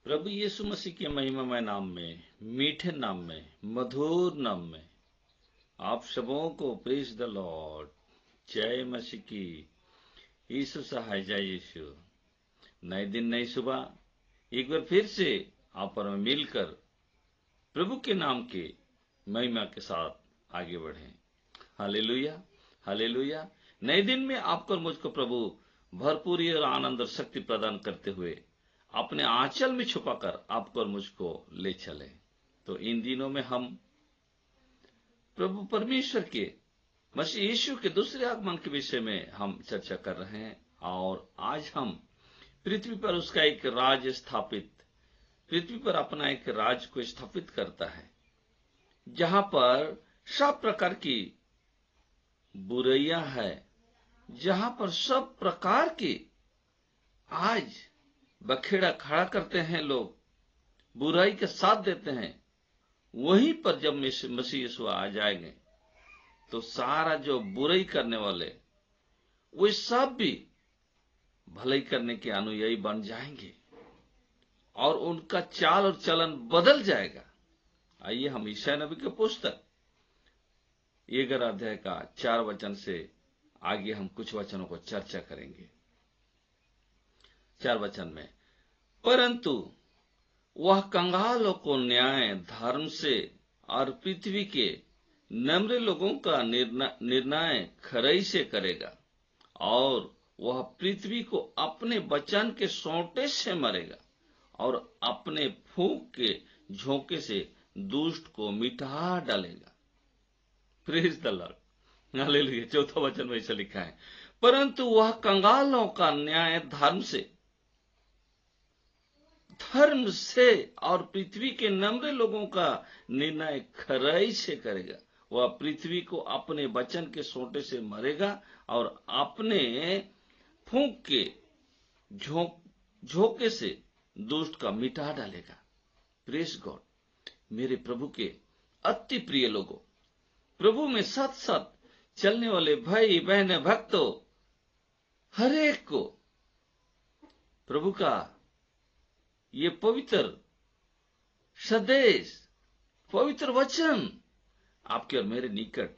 प्रभु यीशु मसीह के महिमामय नाम में, मीठे नाम में, मधुर नाम में आप सबों को प्रेज द लॉर्ड, जय मसीह की। यीशु सहाय, जय यीशु। नए दिन, नई सुबह, एक बार फिर से आप और मैं मिलकर प्रभु के नाम के महिमा के साथ आगे बढ़ें। Hallelujah, hallelujah. नए दिन में आपको और मुझको प्रभु भरपूरी और आनंद और शक्ति प्रदान करते हुए अपने आंचल में छुपाकर आपको और मुझको ले चले। तो इन दिनों में हम प्रभु परमेश्वर के मसीह यीशु के दूसरे आगमन के विषय में हम चर्चा कर रहे हैं, और आज हम पृथ्वी पर उसका एक राज स्थापित, पृथ्वी पर अपना एक राज को स्थापित करता है, जहां पर सब प्रकार की बुराइयां है, जहां पर सब प्रकार की आज बखेड़ा खड़ा करते हैं, लोग बुराई के साथ देते हैं। वहीं पर जब मसीह यीशु आ जाएंगे तो सारा जो बुराई करने वाले वे सब भी भलाई करने के अनुयायी बन जाएंगे और उनका चाल और चलन बदल जाएगा। आइए हम यशायाह नबी के पुस्तक 11 अध्याय का 4 वचन से आगे हम कुछ वचनों को चर्चा करेंगे। 4 वचन में, परंतु वह कंगालों को न्याय धर्म से और पृथ्वी के नम्र लोगों का निर्णय खराई से करेगा, और वह पृथ्वी को अपने वचन के सोंटे से मरेगा और अपने फूंक के झोंके से दुष्ट को मिटा डालेगा। Praise the Lord, hallelujah. 4 वचन में ऐसा लिखा है, परंतु वह कंगालों का न्याय धर्म से और पृथ्वी के नम्र लोगों का निर्णय खराई से करेगा। वह पृथ्वी को अपने वचन के सोंटे से मरेगा और अपने फूंक के झोंके से दुष्ट का मिटा डालेगा। Praise God. मेरे प्रभु के अति प्रिय लोगों, प्रभु में सत सत चलने वाले भाई बहन भक्तों, हर एक को प्रभु का ये पवित्र संदेश, पवित्र वचन आपके और मेरे निकट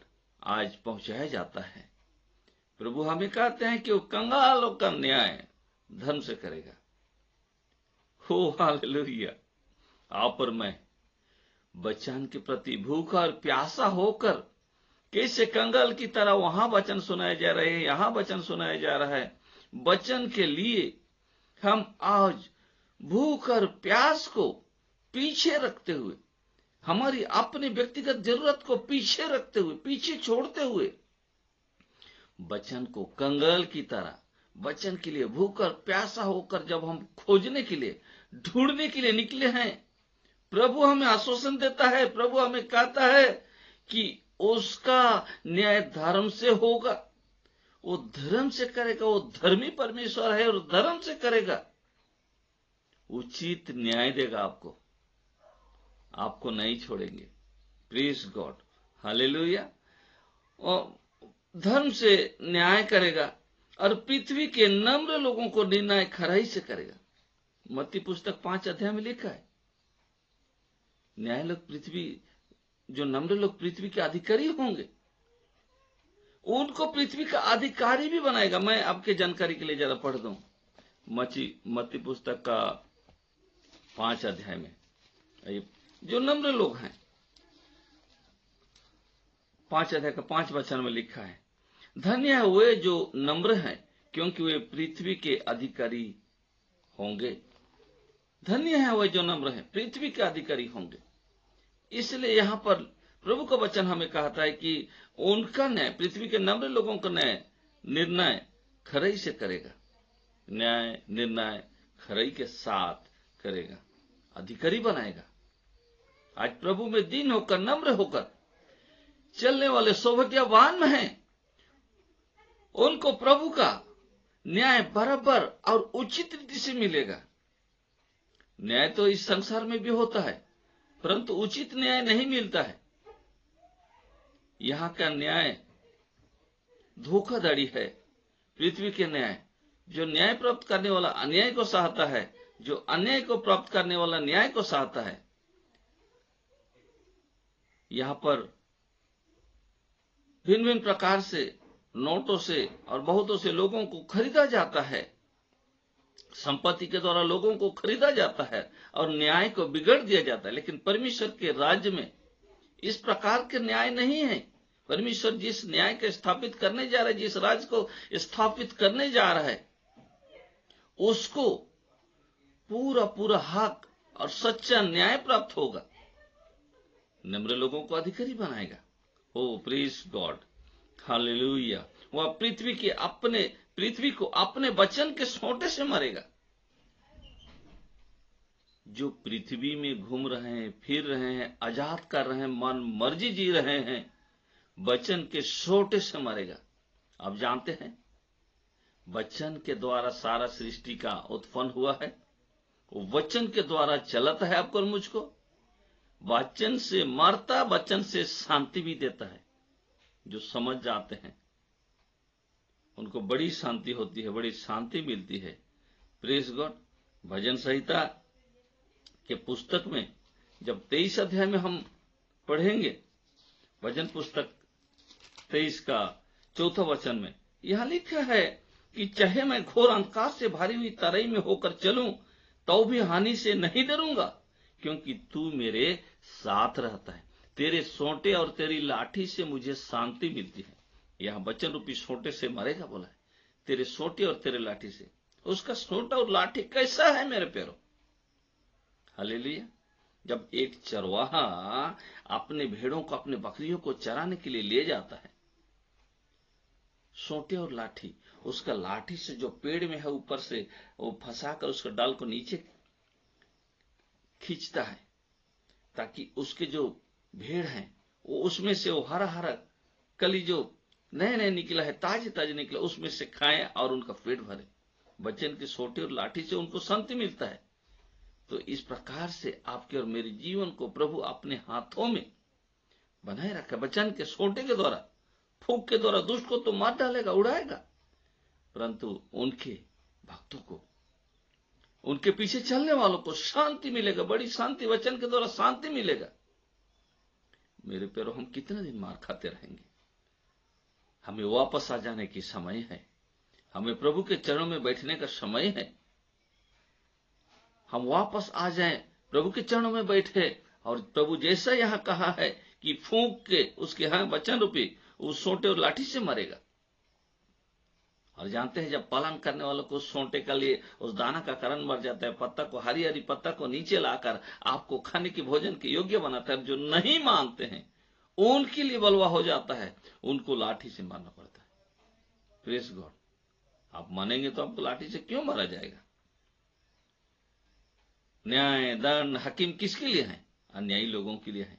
आज पहुंचाया जाता है। प्रभु हमें कहते हैं कि वो कंगालों का न्याय धर्म से करेगा। हो हालेलुया। आप और मैं वचन के प्रति भूखा और प्यासा होकर कैसे कंगाल की तरह वहां वचन सुनाए जा रहे हैं, यहां वचन सुनाया जा रहा है, वचन के लिए हम आज भूख और प्यास को पीछे रखते हुए, हमारी अपनी व्यक्तिगत जरूरत को पीछे रखते हुए, पीछे छोड़ते हुए, वचन को कंगाल की तरह वचन के लिए भूख और प्यासा होकर जब हम खोजने के लिए, ढूंढने के लिए निकले हैं, प्रभु हमें आश्वासन देता है, प्रभु हमें कहता है कि उसका न्याय धर्म से होगा। वो धर्म से करेगा, वो धर्मी परमेश्वर है और धर्म से करेगा। उचित न्याय देगा आपको नहीं छोड़ेंगे। Praise God, hallelujah. और धर्म से न्याय करेगा और पृथ्वी के नम्र लोगों को निर्णय खराई से करेगा। मत्ती पुस्तक 5 अध्याय में लिखा है, न्याय लोग पृथ्वी, जो नम्र लोग पृथ्वी के अधिकारी होंगे, उनको पृथ्वी का अधिकारी भी बनाएगा। मैं आपके जानकारी के लिए जरा पढ़ दूं, मत्ती पुस्तक का 5 अध्याय में, जो नम्र लोग हैं, 5 अध्याय का 5 वचन में लिखा है, धन्य है वे जो नम्र हैं, क्योंकि वे पृथ्वी के अधिकारी होंगे। धन्य है वे जो नम्र हैं, पृथ्वी के अधिकारी होंगे। इसलिए यहां पर प्रभु का वचन हमें कहता है कि उनका न्याय, पृथ्वी के नम्र लोगों का न्याय, निर्णय खराई से करेगा। न्याय निर्णय खराई के साथ करेगा, अधिकारी बनाएगा। आज प्रभु में दीन होकर, नम्र होकर चलने वाले सौभाग्यवान हैं, उनको प्रभु का न्याय बराबर और उचित रीति से मिलेगा। न्याय तो इस संसार में भी होता है, परंतु उचित न्याय नहीं मिलता है। यहां का न्याय धोखाधड़ी है। पृथ्वी के न्याय, जो न्याय प्राप्त करने वाला अन्याय को सहता है, जो अन्याय को प्राप्त करने वाला न्याय को चाहता है। यहां पर भिन्न भिन्न प्रकार से नोटों से और बहुतों से लोगों को खरीदा जाता है, संपत्ति के द्वारा लोगों को खरीदा जाता है और न्याय को बिगड़ दिया जाता है। लेकिन परमेश्वर के राज्य में इस प्रकार के न्याय नहीं है। परमेश्वर जिस न्याय को स्थापित करने जा रहा है, जिस राज्य को स्थापित करने जा रहा है, उसको पूरा पूरा हक और सच्चा न्याय प्राप्त होगा। नम्र लोगों को अधिकारी बनाएगा। ओ प्रेज गॉड, हालेलुया। वह पृथ्वी को अपने वचन के सोंटे से मारेगा। जो पृथ्वी में घूम रहे हैं, फिर रहे हैं, आजाद कर रहे हैं, मन मर्जी जी रहे हैं, वचन के सोंटे से मारेगा। आप जानते हैं वचन के द्वारा सारा सृष्टि का उत्पन्न हुआ है। वचन के द्वारा चलता है आपको और मुझको। वचन से मरता, वचन से शांति भी देता है। जो समझ जाते हैं उनको बड़ी शांति होती है, बड़ी शांति मिलती है। Praise God. भजन संहिता के पुस्तक में जब 23 अध्याय में हम पढ़ेंगे, भजन पुस्तक 23 का 4 वचन में यहां लिखा है कि चाहे मैं घोर अंधकार से भरी हुई तराई में होकर चलूं तो भी हानि से नहीं डरूंगा, क्योंकि तू मेरे साथ रहता है। तेरे सोंटे और तेरी लाठी से मुझे शांति मिलती है। यहां वचन रूपी सोंटे से मरेगा बोला है, तेरे सोंटे और तेरे लाठी से। उसका सोंटा और लाठी कैसा है मेरे पैरों? हालेलुया। जब एक चरवाहा अपने भेड़ों को, अपने बकरियों को चराने के लिए ले जाता है, सोंटे और लाठी, उसका लाठी से जो पेड़ में है ऊपर से वो फंसाकर उसका डाल को नीचे खींचता है, ताकि उसके जो भेड़ हैं वो उसमें से वो हरा हरा कली जो नए नए निकला है, ताजे ताजे निकला, उसमें से खाएं और उनका पेट भरे। वचन के सोंटे और लाठी से उनको शांति मिलता है। तो इस प्रकार से आपके और मेरे जीवन को प्रभु अपने हाथों में बनाए रखा। वचन के सोंटे के द्वारा, फूंक के द्वारा दुष्ट को तो मार डालेगा, उड़ाएगा, परंतु उनके भक्तों को, उनके पीछे चलने वालों को शांति मिलेगा, बड़ी शांति। वचन के द्वारा शांति मिलेगा। मेरे पैरों, हम कितने दिन मार खाते रहेंगे? हमें वापस आ जाने की समय है। हमें प्रभु के चरणों में बैठने का समय है। हम वापस आ जाएं, प्रभु के चरणों में बैठे, और प्रभु जैसा यहां कहा है कि फूंक के उसके यहां वचन रूपी उस सोंटे और लाठी से मरेगा। और जानते हैं जब पालन करने वालों को सोंटे का लिए उस दाना का कारण मर जाता है, पत्ता को, हरी हरी पत्ता को नीचे लाकर आपको खाने की, भोजन के योग्य बनाता है। जो नहीं मानते हैं उनके लिए बलवा हो जाता है, उनको लाठी से मारना पड़ता है। Praise God. आप मानेंगे तो आपको लाठी से क्यों मारा जाएगा? न्याय, दंड, हकीम किसके लिए है? अन्यायी लोगों के लिए है,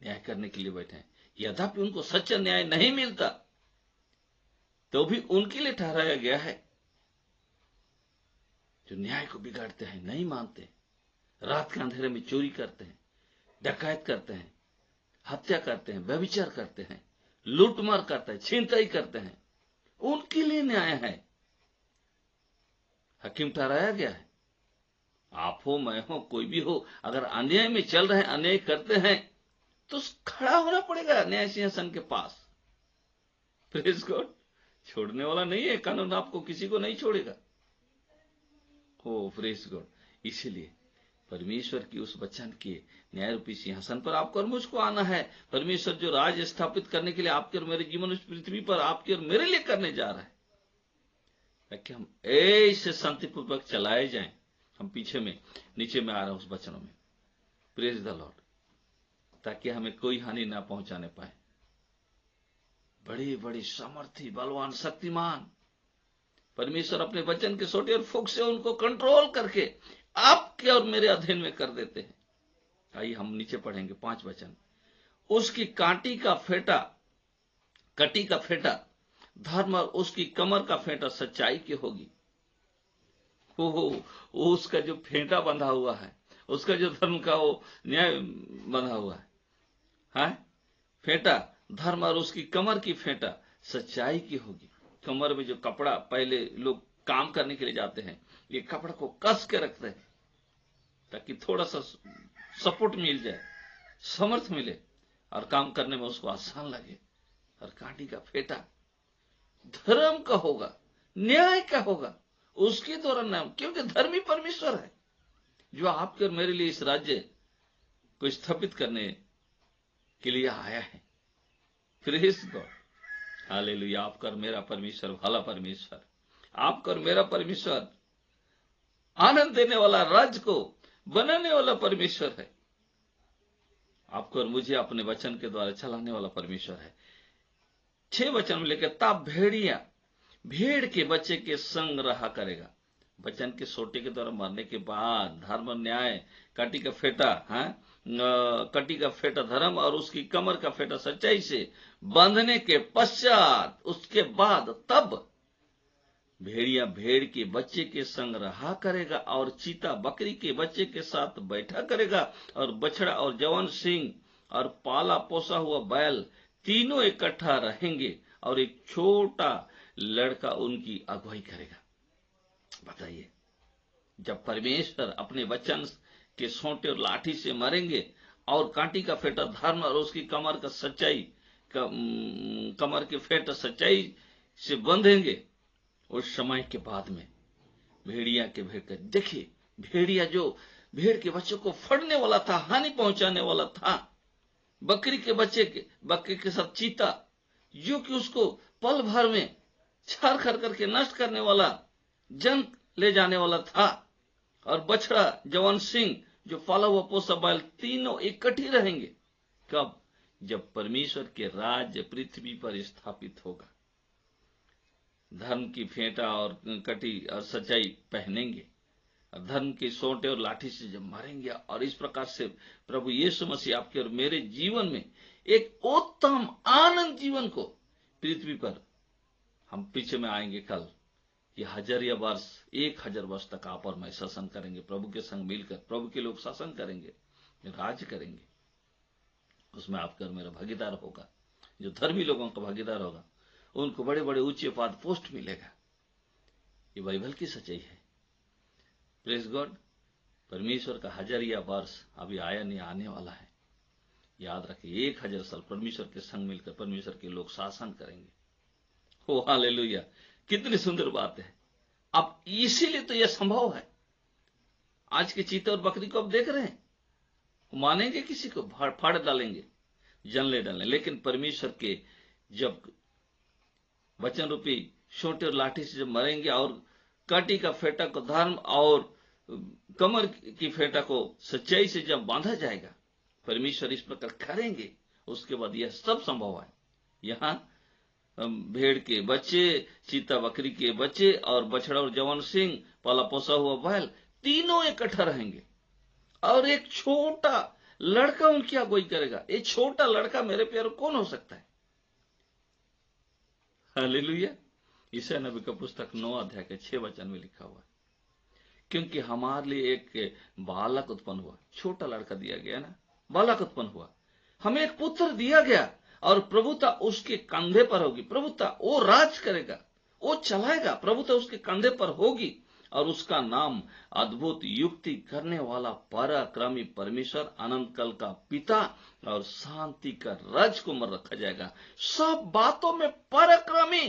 न्याय करने के लिए बैठे हैं। यद्यपि उनको सच्चा न्याय नहीं मिलता तो भी उनके लिए ठहराया गया है। जो न्याय को बिगाड़ते हैं, नहीं मानते, रात के अंधेरे में चोरी करते हैं, डकैत करते हैं, हत्या करते हैं, व्यभिचार करते हैं, लूटमार करते हैं, छीनताई करते हैं, उनके लिए न्याय है, हकीम ठहराया गया है। आप हो, मैं हो, कोई भी हो, अगर अन्याय में चल रहे हैं, अन्याय करते हैं, तो खड़ा होना पड़ेगा न्याय सिंहासन के पास। Praise God. छोड़ने वाला नहीं है कानून, आपको किसी को नहीं छोड़ेगा। हो प्रेज गॉड। इसीलिए परमेश्वर की उस वचन के न्याय रूपी सिंहासन पर आपको और मुझको आना है। परमेश्वर जो राज स्थापित करने के लिए आपके और मेरे जीवन उस पृथ्वी पर आपके और मेरे लिए करने जा रहा है, ताकि हम ऐसे शांतिपूर्वक चलाए जाएं। हम पीछे में, नीचे में आ रहे हैं उस वचनों में। Praise the Lord. ताकि हमें कोई हानि ना पहुंचाने पाए। बड़ी बड़ी सामर्थी, बलवान, शक्तिमान परमेश्वर अपने वचन के सोटे और फूंक से उनको कंट्रोल करके आपके और मेरे अधीन में कर देते हैं। आइए हम नीचे पढ़ेंगे 5 वचन। उसकी कटी का फेंटा धर्म और उसकी कमर का फेंटा सच्चाई की होगी। उसका जो फेंटा बंधा हुआ है, उसका जो धर्म का वो न्याय बंधा हुआ है, फेंटा धर्म और उसकी कमर की फेंटा सच्चाई की होगी। कमर में जो कपड़ा, पहले लोग काम करने के लिए जाते हैं, ये कपड़ा को कस के रखते हैं, ताकि थोड़ा सा सपोर्ट मिल जाए, समर्थ मिले और काम करने में उसको आसान लगे। और कांटी का फेटा धर्म का होगा, न्याय का होगा, उसके द्वारा नाम, क्योंकि धर्मी परमेश्वर है जो आपके और मेरे लिए इस राज्य को स्थापित करने के लिए आया है। Praise God, hallelujah. आपका और मेरा परमेश्वर भला परमेश्वर, आपका और मेरा परमेश्वर आनंद देने वाला, राज्य को बनाने वाला परमेश्वर है। आपको और मुझे अपने वचन के द्वारा चलाने वाला परमेश्वर है। 6 वचन में लेकर, तब भेड़िया भेड़ के बच्चे के संग रहा करेगा। वचन के सोटे के द्वारा मरने के बाद धर्म, न्याय, काटी का फेटा, कटी का फेटा धर्म और उसकी कमर का फेटा सच्चाई से बांधने के पश्चात, उसके बाद तब भेड़िया भेड़ के बच्चे के संग रहा करेगा और चीता बकरी के बच्चे के साथ बैठा करेगा, और बछड़ा और जवान सिंह और पाला पोसा हुआ बैल तीनों इकट्ठा रहेंगे, और एक छोटा लड़का उनकी अगुवाई करेगा। बताइए, जब परमेश्वर अपने वचन के सोंटे और लाठी से मारेंगे और कांटी का फेटा धर्म और उसकी कमर के फेटा सच्चाई से बंधेंगे, उस समय के बाद में भेड़िया के भेड़ का, देखिए भेड़िया जो भेड़ के बच्चों को फड़ने वाला था, हानि पहुंचाने वाला था, बकरी के साथ चीता जो कि उसको पल भर में छार खर करके नष्ट करने वाला, जन ले जाने वाला था, और बछड़ा जवान सिंह जो पाला हुआ पोसा बैल, तीनों इकट्ठी रहेंगे। कब? जब परमेश्वर के राज्य पृथ्वी पर स्थापित होगा। धर्म की फेंटा और कटी और सच्चाई पहनेंगे, धर्म के सोंटे और लाठी से जब मारेंगे, और इस प्रकार से प्रभु यीशु मसीह आपके और मेरे जीवन में एक उत्तम आनंद जीवन को पृथ्वी पर हम पीछे में आएंगे। कल ये 1000 या वर्ष, 1000 वर्ष तक आप और मैं शासन करेंगे, प्रभु के संग मिलकर प्रभु के लोग शासन करेंगे, राज करेंगे। उसमें आपका और मेरा भागीदार होगा। जो धर्मी लोगों का भागीदार होगा उनको बड़े बड़े ऊंचे पद पोस्ट मिलेगा। ये बाइबल की सच्चाई है। Praise God. परमेश्वर का 1000 या वर्ष अभी आया नहीं, आने वाला है। याद रखिए, 1000 साल परमेश्वर के संग मिलकर परमेश्वर के लोग शासन करेंगे। हो हालेलुया, कितनी सुंदर बात है। अब इसीलिए तो यह संभव है। आज के चीते और बकरी को अब देख रहे हैं, मानेंगे किसी को, फाड़ डालेंगे, जन ले डालेंगे, लेकिन परमेश्वर के जब वचन रूपी छोटे और लाठी से जब मरेंगे और काटी का फेटा को धर्म और कमर की फेटा को सच्चाई से जब बांधा जाएगा, परमेश्वर इस प्रकार करेंगे, उसके बाद यह सब संभव है। यहां भेड़ के बच्चे, चीता बकरी के बच्चे और बछड़ा और जवान सिंह, पाला पोसा हुआ बैल, तीनों इकट्ठा रहेंगे, और एक छोटा लड़का उनकी अगुवाई करेगा। एक छोटा लड़का मेरे प्यारे कौन हो सकता है? हालेलुया। ईसाया नबी का पुस्तक 9 अध्याय के 6 वचन में लिखा हुआ है, क्योंकि हमारे लिए एक बालक उत्पन्न हुआ, छोटा लड़का दिया गया ना, बालक उत्पन्न हुआ, हमें एक पुत्र दिया गया, और प्रभुता उसके कंधे पर होगी। प्रभुता, वो राज करेगा, वो चलाएगा, प्रभुता उसके कंधे पर होगी, और उसका नाम अद्भुत युक्ति करने वाला, पराक्रमी परमेश्वर, अनंत काल का पिता और शांति का राजकुमार रखा जाएगा। सब बातों में पराक्रमी,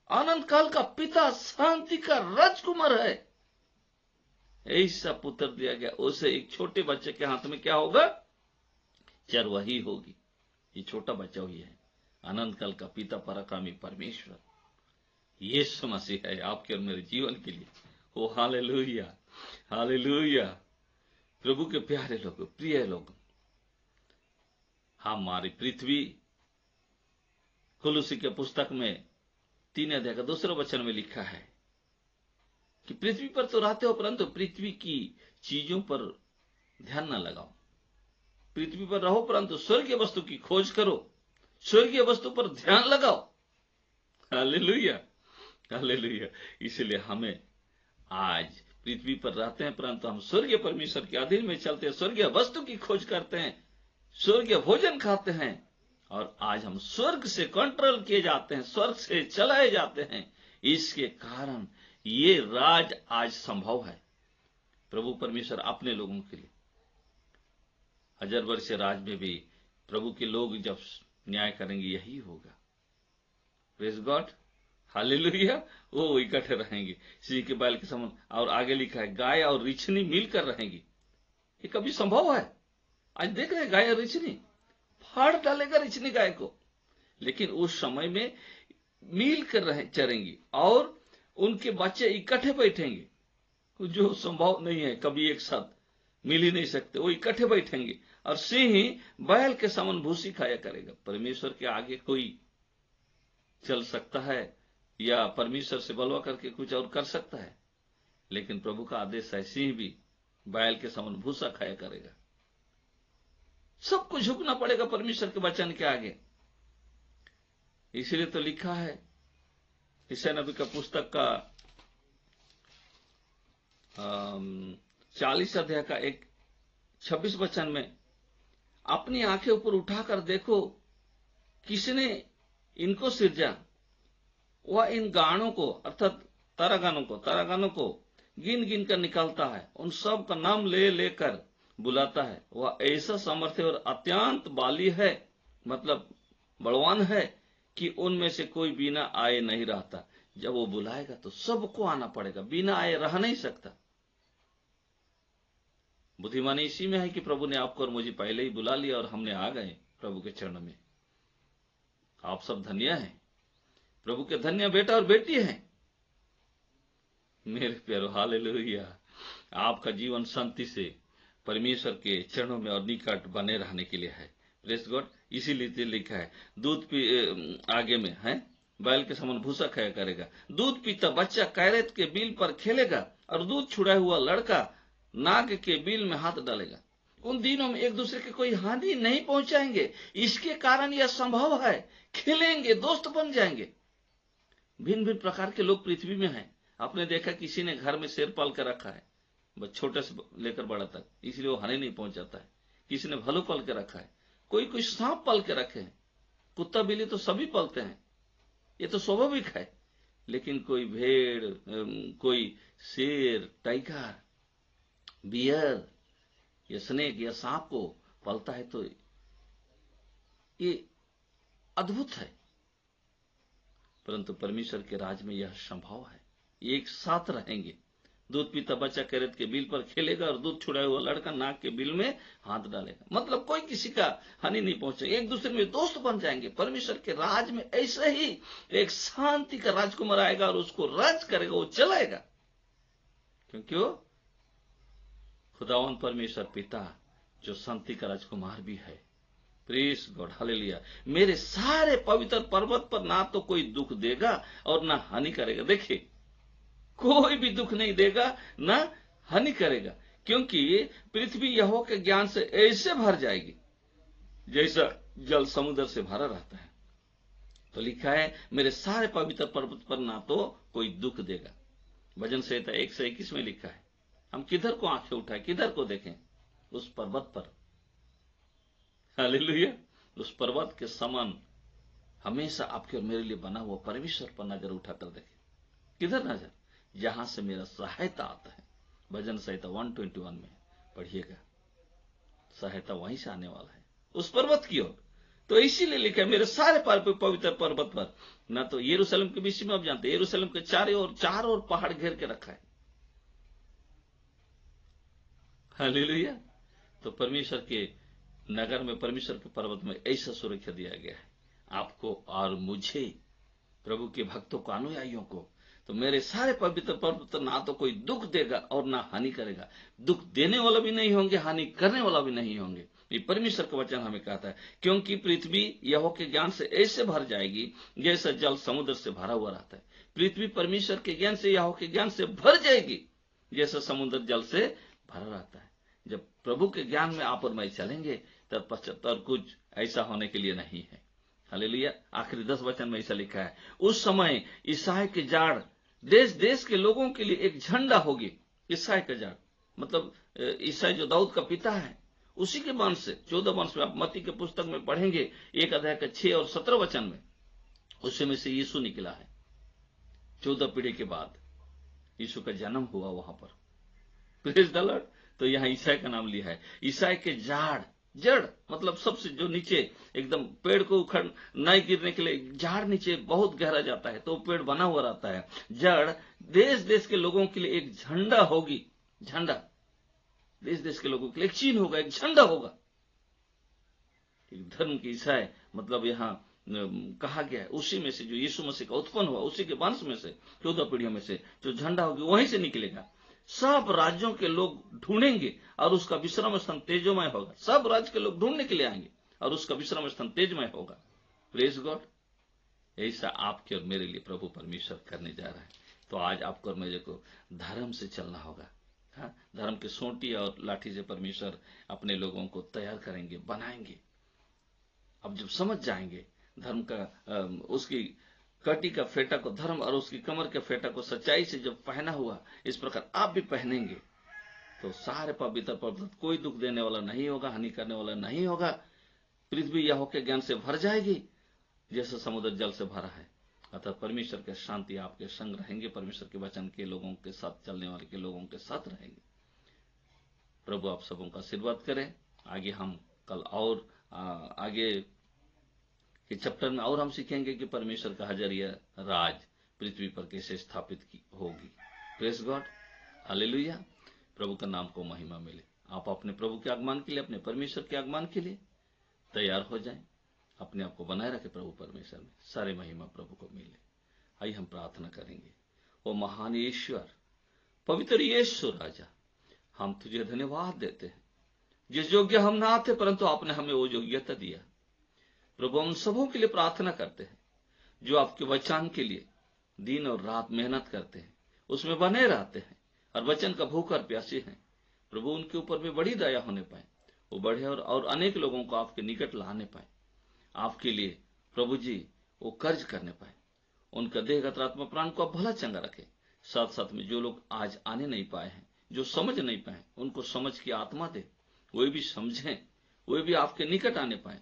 अनंत काल का पिता, शांति का राजकुमार है। ऐसा पुत्र दिया गया। उसे एक छोटे बच्चे के हाथ में क्या होगा? चरवाही होगी। ये छोटा बच्चा ही है, अनंत काल का पिता, पराक्रमी परमेश्वर यीशु मसीह है आपके और मेरे जीवन के लिए। ओ हालेलुया, हालेलुया। प्रभु के प्यारे लोग, प्रिय लोग, हमारी पृथ्वी कुलुसी के पुस्तक में 3 अध्याय का 2 वचन में लिखा है कि पृथ्वी पर तो रहते हो, परंतु पृथ्वी की चीजों पर ध्यान न लगाओ। पृथ्वी पर रहो, परंतु स्वर्गीय वस्तु की खोज करो, स्वर्गीय वस्तु पर ध्यान लगाओ। Hallelujah, hallelujah. इसलिए हमें आज पृथ्वी पर रहते हैं, परंतु हम स्वर्गीय परमेश्वर के अधीन में चलते हैं, स्वर्गीय वस्तु की खोज करते हैं, स्वर्गीय भोजन खाते हैं, और आज हम स्वर्ग से कंट्रोल किए जाते हैं, स्वर्ग से चलाए जाते हैं। इसके कारण ये राज आज संभव है। प्रभु परमेश्वर अपने लोगों के लिए 1000 वर्ष राज में भी प्रभु के लोग जब न्याय करेंगे यही होगा। Praise God, hallelujah. वो इकट्ठे रहेंगे सिंह के बैल के समान। और आगे लिखा है गाय और रिछनी मिलकर रहेंगी। ये कभी संभव है? आज देख रहे हैं गाय और रिछनी, फाड़ डालेगा रिछनी गाय को, लेकिन उस समय में मिलकर चरेंगी और उनके बच्चे इकट्ठे बैठेंगे, जो संभव नहीं है, कभी एक साथ मिल ही नहीं सकते। वो इकट्ठे बैठेंगे और सिंह बैल के समान भूसी खाया करेगा। परमेश्वर के आगे कोई चल सकता है या परमेश्वर से बलवा करके कुछ और कर सकता है? लेकिन प्रभु का आदेश है, सिंह भी बैल के समान भूसा खाया करेगा। सबको झुकना पड़ेगा परमेश्वर के वचन के आगे। इसलिए तो लिखा है ईसाई नबी का पुस्तक का 40 अध्याय का 26 वचन में, अपनी आंखें ऊपर उठाकर देखो, किसने इनको सिरजा, वह इन गानों को अर्थात तारागानों को गिन गिन कर निकालता है, उन सब का नाम ले लेकर बुलाता है। वह ऐसा सामर्थ्य और अत्यंत बाली है, मतलब बलवान है, कि उनमें से कोई बिना आए नहीं रहता। जब वो बुलाएगा तो सबको आना पड़ेगा, बिना आए रह नहीं सकता। बुद्धिमानी इसी में है कि प्रभु ने आपको और मुझे पहले ही बुला लिया और हमने आ गए प्रभु के चरण में। आप सब धन्य हैं, प्रभु के धन्य बेटा और बेटी हैं। मेरे प्यारो, हालेलुया। आपका जीवन शांति से परमेश्वर के चरणों में और निकट बने रहने के लिए है। Praise God. इसीलिए लिखा है, दूध पी, आगे में है, बैल के समान भूसा खाया करेगा। दूध पीता बच्चा कैरेत के बिल पर खेलेगा और दूध छुड़ाया हुआ लड़का नाग के बिल में हाथ डालेगा। उन दिनों में एक दूसरे के कोई हानि नहीं पहुंचाएंगे। इसके कारण यह संभव है, खेलेंगे, दोस्त बन जाएंगे। भिन्न भिन्न प्रकार के लोग पृथ्वी में हैं। आपने देखा किसी ने घर में शेर पाल कर रखा है, छोटे से लेकर बड़ा तक, इसलिए वो हानि नहीं पहुंचाता है। किसी ने भालू पाल के रखा है, कोई सांप पाल के रखे हैं। कुत्ता बिल्ली तो सभी पालते हैं, ये तो स्वाभाविक है। लेकिन कोई भेड़, कोई शेर, टाइगर, बियर या स्नेक या सांप को पालता है, तो ये अद्भुत है। परंतु परमेश्वर के राज में यह संभव है, एक साथ रहेंगे। दूध पीता बच्चा कैरेत के बिल पर खेलेगा और दूध छुड़ाया हुआ लड़का नाक के बिल में हाथ डालेगा। मतलब कोई किसी का हानि नहीं पहुंचेगा, एक दूसरे में दोस्त बन जाएंगे। परमेश्वर के राज में ऐसे ही एक शांति का राजकुमार आएगा और उसको राज करेगा, वो चलाएगा, क्योंकि वो खुदावन परमेश्वर पिता जो शांति का राजकुमार भी है। Praise God, hallelujah. मेरे सारे पवित्र पर्वत पर ना तो कोई दुख देगा और ना हानि करेगा। देखिए, कोई भी दुख नहीं देगा ना हानि करेगा, क्योंकि पृथ्वी यहोवा के ज्ञान से ऐसे भर जाएगी जैसा जल समुद्र से भरा रहता है। तो लिखा है, मेरे सारे पवित्र पर्वत पर ना तो कोई दुख देगा। भजन संहिता 121 में लिखा है। हम किधर को आंखें उठाएं, किधर को देखें? उस पर्वत पर। हालेलुया। उस पर्वत के समान हमेशा आपके और मेरे लिए बना हुआ परमेश्वर पर नजर उठाकर देखें। किधर नजर? जहां से मेरा सहायता आता है। भजन संहिता 121 में पढ़िएगा, सहायता वहीं से आने वाला है, उस पर्वत की ओर। तो इसीलिए लिखा है, मेरे सारे पवित्र पर्वत पर। ना तो यरूशलेम के विषय में आप जानते हैं, यरूशलेम के चारों ओर पहाड़ घेर के रखा है। हालेलुया। तो परमेश्वर के नगर में, परमेश्वर के पर्वत में ऐसा सुरक्षा दिया गया है आपको और मुझे, प्रभु के भक्तों को, अनुयायियों को। तो मेरे सारे पवित्र पर्वत ना तो कोई दुख देगा और ना हानि करेगा। दुख देने वाला भी नहीं होंगे, हानि करने वाला भी नहीं होंगे। ये परमेश्वर का वचन हमें कहता है, क्योंकि पृथ्वी यहोवा के ज्ञान से ऐसे भर जाएगी जैसा जल समुद्र से भरा हुआ रहता है। पृथ्वी परमेश्वर के ज्ञान से, यहोवा के ज्ञान से भर जाएगी जैसा समुद्र जल से भरा रहता है। जब प्रभु के ज्ञान में आप और मैं चलेंगे, तब 75 कुछ ऐसा होने के लिए नहीं है। हालेलुया। आखिरी 10 वचन में ऐसा लिखा है, उस समय ईसाई के जाड़ देश देश के लोगों के लिए एक झंडा होगी। ईसाई का जाड़ मतलब ईसाई जो दाऊद का पिता है, उसी के वंश से 14 वंश में आप मत्ती के पुस्तक में पढ़ेंगे 1 अध्याय के 6 और 17 वचन में, उसी में से यीशु निकला है। 14 पीढ़ी के बाद यीशु का जन्म हुआ वहां पर। Praise the Lord. तो यहाँ ईसाई का नाम लिया है। ईसाई के जड़ मतलब सबसे जो नीचे एकदम पेड़ को उखड़ नहीं गिरने के लिए झाड़ नीचे बहुत गहरा जाता है तो पेड़ बना हुआ रहता है। जड़ देश देश के लोगों के लिए एक झंडा होगी, झंडा देश देश के लोगों के लिए एक चिन्ह होगा, एक झंडा होगा। एक धर्म की ईसाई मतलब यहाँ कहा गया है उसी में से जो यीशु मसीह का उत्पन्न हुआ, उसी के वंश में से 14 पीढ़ियों में से जो झंडा होगी वहीं से निकलेगा। सब राज्यों के लोग ढूंढेंगे और उसका विश्राम स्थान तेजोमय होगा। सब राज्य के लोग ढूंढने के लिए आएंगे और उसका विश्राम स्थान तेजमय होगा। Praise God. ऐसा आपके और मेरे लिए प्रभु परमेश्वर करने जा रहा है। तो आज आपको और मेरे को धर्म से चलना होगा। हाँ, धर्म के सोंटी और लाठी से परमेश्वर अपने लोगों को तैयार करेंगे, बनाएंगे। अब जब समझ जाएंगे धर्म का उसकी कटी का फेटा को धर्म और उसकी कमर के फेटा को सच्चाई से जब पहना हुआ इस प्रकार आप भी पहनेंगे तो सारे पवित्र पवित्र कोई दुख देने वाला नहीं होगा, हानि करने वाला नहीं होगा। पृथ्वी यहोवा के ज्ञान से भर जाएगी जैसे समुद्र जल से भरा है। अतः परमेश्वर के शांति आपके संग रहेंगे, परमेश्वर के वचन के लोगों के साथ चलने वाले के लोगों के साथ रहेंगे। प्रभु आप सबों का आशीर्वाद करें। आगे हम कल और आगे के चैप्टर में और हम सीखेंगे कि परमेश्वर का हजारिया राज पृथ्वी पर कैसे स्थापित होगी। Praise God, hallelujah. प्रभु का नाम को महिमा मिले। आप अपने प्रभु के आगमन के लिए, अपने परमेश्वर के आगमन के लिए तैयार हो जाएं। अपने आप को बनाए रखे प्रभु परमेश्वर में, सारे महिमा प्रभु को मिले। आइए हम प्रार्थना करेंगे। ओ महान ईश्वर, पवित्र यीशु राजा, हम तुझे धन्यवाद देते हैं जिस योग्य हम ना थे परंतु आपने हमें वो योग्यता दिया। प्रभु हम सबों के लिए प्रार्थना करते हैं जो आपके वचन के लिए दिन और रात मेहनत करते हैं, उसमें बने रहते हैं और वचन का भूख और प्यासी हैं। प्रभु उनके ऊपर भी बड़ी दया होने पाए, वो बढ़े और अनेक लोगों को आपके निकट लाने पाए, आपके लिए प्रभु जी वो कर्ज करने पाए। उनका देहगत आत्मा प्राण को आप भला चंगा रखे। साथ साथ में जो लोग आज आने नहीं पाए हैं, जो समझ नहीं पाए, उनको समझ की आत्मा दे, वे भी समझें, वे भी आपके निकट आने पाए।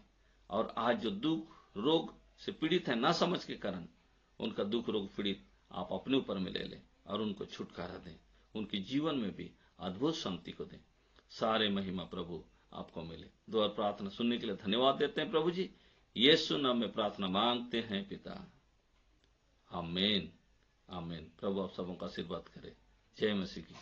और आज जो दुख रोग से पीड़ित है ना समझ के कारण, उनका दुख रोग पीड़ित आप अपने ऊपर में ले लें और उनको छुटकारा दें, उनके जीवन में भी अद्भुत शांति को दें। सारे महिमा प्रभु आपको मिले। दुआ प्रार्थना सुनने के लिए धन्यवाद देते हैं प्रभु जी। यीशु नाम में प्रार्थना मांगते हैं पिता, आमीन आमीन। प्रभु आप सबों का आशीर्वाद करे। जय मसीह की।